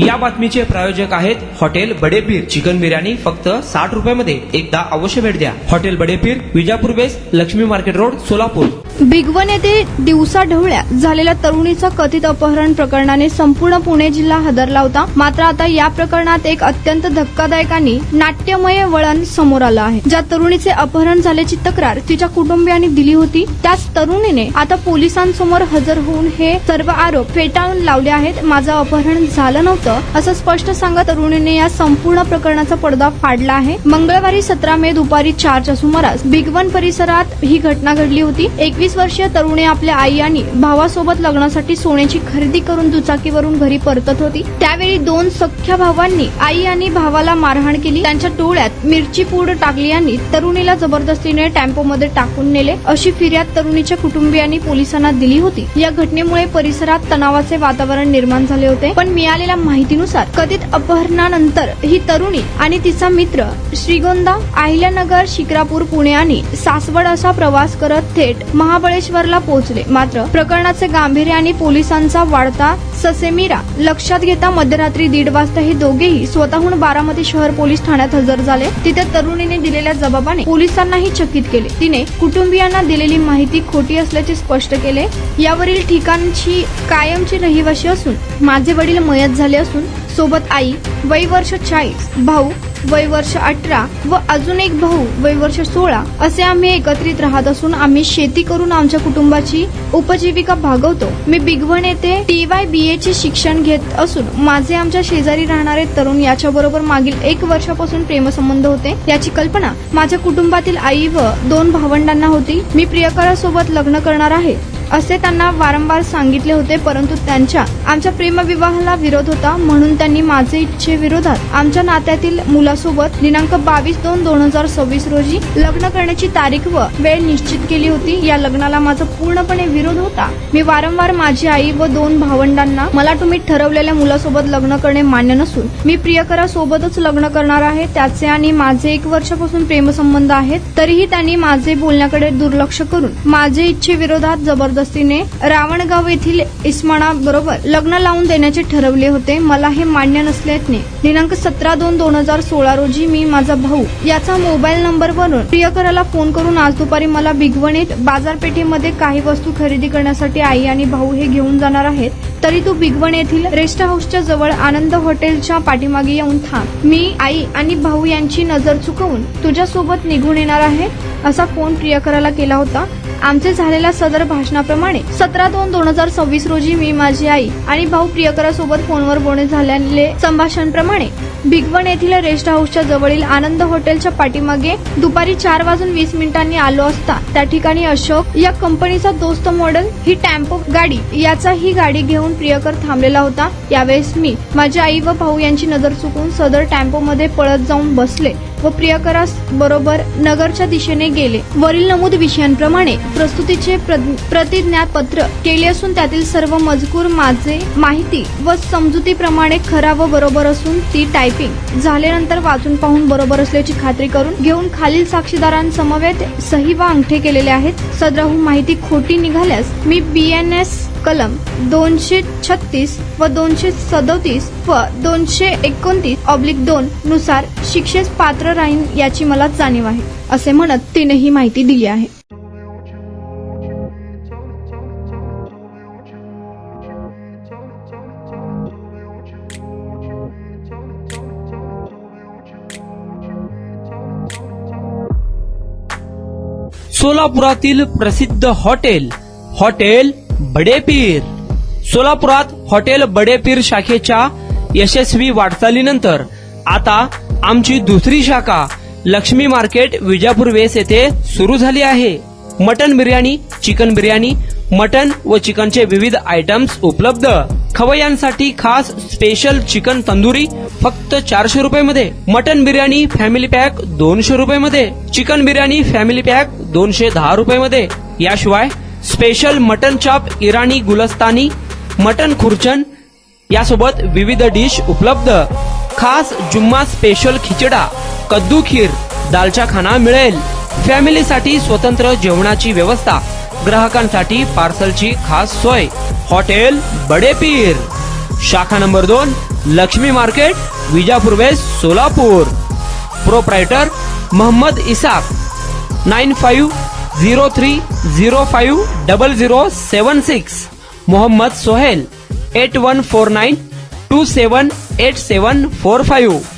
या बातमीचे प्रायोजक आहेत हॉटेल बडेपीर. चिकन बिर्याणी फक्त 60 रुपयामध्ये. एकदा अवश्य भेट द्या. Hotel Badepir, Vijapur west, Laxmi market road, Solapur. Bhigwan येथे दिवसाढवळ्या झालेल्या तरुणीचं कथित अपहरण प्रकरणाने संपूर्ण पुणे जिल्हा हादरला होता. मात्र आता या प्रकरणात एक अत्यंत धक्कादायक आणि नाट्यमय वळण समोर आलं आहे. ज्या तरुणीचे अपहरण झाल्याची तक्रार तिच्या कुटुंबियांनी दिली होती, त्याच तरुणीने आता पोलिसांसमोर हजर होऊन हे सर्व आरोप फेटाळून लावले आहेत. माझं अपहरण झालं नव्हतं असं स्पष्ट सांगत तरुणीने या संपूर्ण प्रकरणाचा पडदा फाडला आहे. मंगळवारी 17 मे दुपारी 4च्या सुमारास भिगवण परिसरात ही घटना घडली होती. 21 वर्षीय तरुणी आपल्या आई आणि भावासोबत लग्नासाठी सोन्याची खरेदी करून दुचाकीवरून घरी परतत होती. त्यावेळी 2 सख्ख्या भावांनी आई आणि भावाला मारहाण केली. त्यांच्या डोळ्यात मिरची पूड टाकली आणि तरुणीला जबरदस्तीने टेम्पोमध्ये टाकून नेले अशी फिर्याद तरुणीच्या कुटुंबियांनी पोलिसांना दिली होती. या घटनेमुळे परिसरात तणावाचे वातावरण निर्माण झाले होते. पण मिळालेल्या माहितीनुसार कथित अपहरणानंतर ही तरुणी आणि तिचा मित्र श्रीगोंदा, अहिल्यानगर, शिक्रापूर, पुणे आणि सासवड असा प्रवास करत थेट महाबळेश्वरला पोहोचले. मात्र प्रकरणाचे गांभीर्य आणि पोलिसांचा वाढता ससेमिरा लक्षात घेता मध्यरात्री 1:30 वाजता हे दोघेही स्वतःहून बारामती शहर पोलीस ठाण्यात हजर झाले. तिथे तरुणीने दिलेल्या जबाबाने पोलिसांनाही चकित केले. तिने कुटुंबियांना दिलेली माहिती खोटी असल्याचे स्पष्ट केले. यावरील ठिकाणची कायमची रहिवाशी असून माझे वडील मयत झाले असून सोबत आई वय वर्ष 40, भाऊ वय वर्ष 18 व अजून एक भाऊ वय वर्ष 16 असे आम्ही एकत्रित राहत असून आम्ही शेती करून आमच्या कुटुंबाची उपजीविका भागवतो. मी भिगवण येथे TYBA चे शिक्षण घेत असून माझे आमच्या शेजारी राहणारे तरुण याच्याबरोबर मागील 1 वर्षापासून प्रेमसंबंध होते. याची कल्पना माझ्या कुटुंबातील आई व 2 भावंडांना होती. मी प्रियकरासोबत लग्न करणार आहे असे त्यांना वारंवार सांगितले होते, परंतु त्यांच्या आमच्या प्रेमविवाहाला विरोध होता. म्हणून त्यांनी माझे इच्छेविरोधात आमच्या नात्यातील मुलासोबत दिनांक 22/2/2026 रोजी लग्न करण्याची तारीख व वेळ निश्चित केली होती. या लग्नाला माझा पूर्णपणे विरोध होता. मी वारंवार माझी आई व 2 भावंडांना मला तुम्ही ठरवलेल्या मुलासोबत लग्न करणे मान्य नसून मी प्रियकरासोबतच लग्न करणार आहे. त्याचे आणि माझे 1 वर्षापासून प्रेमसंबंध आहेत. तरीही त्यांनी माझे बोलण्याकडे दुर्लक्ष करून माझे इच्छेविरोधात जबरदस्तीने रावणगाव येथील इस्माना बरोबर लग्न लावून देण्याचे ठरवले होते. मला हे मान्य नसल्याने दिनांक 17/2/2016 रोजी मी माझा भाऊ याचा मोबाईल नंबरवरून प्रियकराला फोन करून आज दुपारी मला भिगवणीत बाजारपेठेमध्ये काही वस्तू खरेदी करण्यासाठी आई आणि भाऊ हे घेऊन जाणार आहेत, तरी तू भिगवण येथील रेस्ट हाऊसच्या जवळ आनंद हॉटेलच्या पाठीमागे येऊन थांब. मी आई आणि भाऊ यांची नजर चुकवून तुझ्यासोबत निघून येणार आहे असा फोन प्रियकराला केला होता. आमचे झालेल्या सदर भाषणाप्रमाणे 17/2/2026 रोजी मी माझी आई आणि भाऊ प्रियकरासोबत फोनवर बोलणे झालेले संभाषणप्रमाणे भिगवण येथील रेस्ट हाऊसच्या जवळील आनंद हॉटेलच्या पाठीमागे दुपारी 4:20 आलो असता त्या ठिकाणी अशोक या कंपनीचा दोस्त मॉडेल ही टेम्पो गाडी याचा ही गाडी घेऊन प्रियकर थांबलेला होता. यावेळेस मी माझी आई व भाऊ यांची नजर चुकून सदर टेम्पोमध्ये पळत जाऊन बसले व प्रियकरास बरोबर नगरच्या दिशेने गेले. वरील नमूद विषयांप्रमाणे प्रस्तुतीचे प्रतिज्ञापत्र केले असून त्यातील सर्व मजकूर माझे माहिती व समजुतीप्रमाणे खरा व बरोबर असून ती टायपिंग झाल्यानंतर वाचून पाहून बरोबर असल्याची खात्री करून घेऊन खालील साक्षीदारांसमवेत सही व अंगठे केलेले आहेत. सदराहून माहिती खोटी निघाल्यास मी BNS कलम 236 व 237 व 229/2 नुसार शिक्षेस पात्र राहीन याची मला जाणीव आहे असे म्हणत तिने ही माहिती दिली आहे. सोलापुरातील प्रसिद्ध हॉटेल बडेपीर. सोलापुरात हॉटेल बडेपीर शाखेच्या यशस्वी वाटचालीनंतर आता आमची दुसरी शाखा लक्ष्मी मार्केट विजापूर वेस्ट येथे सुरू झाली आहे. Mutton biryani, chicken biryani, mutton व चिकनचे विविध आयटम्स उपलब्ध. खवय्यांसाठी खास स्पेशल चिकन तंदुरी फक्त 400 रुपयामध्ये. मटन बिर्याणी फॅमिली पॅक 200 रुपयामध्ये. चिकन बिर्याणी फॅमिली पॅक 210 रुपयामध्ये. याशिवाय स्पेशल मटन चॉप, इराणी गुलस्तानी, मटन खुर्चन यासोबत विविध डिश उपलब्ध. खास जुम्मा स्पेशल खिचडा, कद्दू खीर, दालचा खाना मिळेल. फॅमिलीसाठी स्वतंत्र जेवणाची व्यवस्था, ग्राहकांसाठी पार्सलची खास सोय. हॉटेल बडेपीर, शाखा number 2, Lakshmi market, Vijapur west, Solapur. Proprietor Mohammed Isaq. 9503050076. Mohammed Sohail. 8149278745.